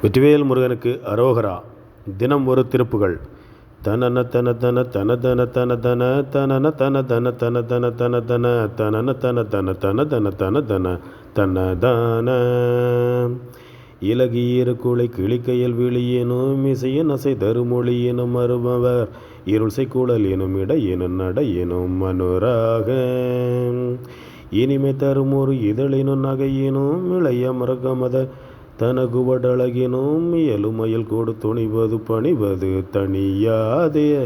வெற்றிவேல் முருகனுக்கு அரோகரா. தினம் ஒரு திருப்புகள். தனன தன தன தன தன தன தன தனன தன தன தன தன தன தன தனன தன தன தன தன தன தன தனதான இலகியிரு குலை கிளிக்கையல் விழியேனும் இசையின் அசை தருமொழி எனும் மறுபவர் இருள்சை கூடல் எனும் இட எனும் நட எனும் மனுராக இனிமை தரும் ஒரு இதழினும் நகையினும் இளைய மரகமத தனகுவடழகினும் இயலுமயல் கூடு துணிவது பணிவது தனியாதே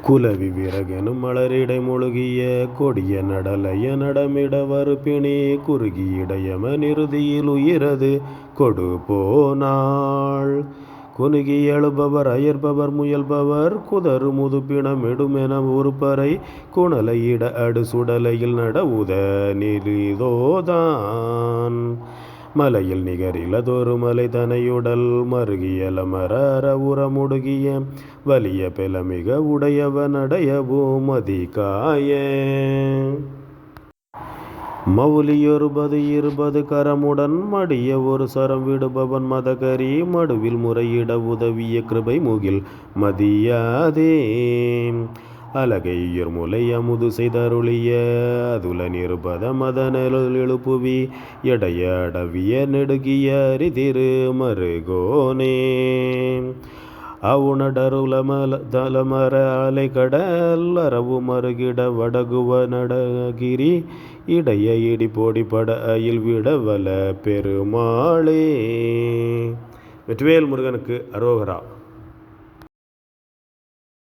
குலவி விறகெனும் மலரிடை முழுகிய கொடிய நடலைய நடமிட வருப்பிணி குறுகி இடையம நிறுதியில் உயிரது கொடு போனாள் குனுகி எழுபவர் அயர்பவர் முயல்பவர் குதறு முதுப்பிணமிடுமென ஒருபறை குணலையிட அடு சுடலையில் நடவுத நிறிதோதான் மலையில் நிகரிலதொரு மலை தனையுடல் மருகியல மரர உரமுடுகிய வலிய பெலமிக உடையவன் அடையவும் அதிகாய மவுலியொருபது இருபது கரமுடன் மடிய ஒரு சரம் விடுபவன் மதகரி மடுவில் முறையிட உதவிய கிருபை முகில் மதியாதே அலகையுர் முலை அமுது செய்தருளிய அதுல நிருபத மதனல் எழுப்புவி எடைய அடவிய நெடுகிய அரிதிரு மருகோனே அவுணடருளமல தலமர அலை கடல் அரவு மருகிட வடகுவ நடகிரி இடைய இடி போடி பட அயில் விடவல பெருமாளே. வெற்றிவேல் முருகனுக்கு அரோகரா.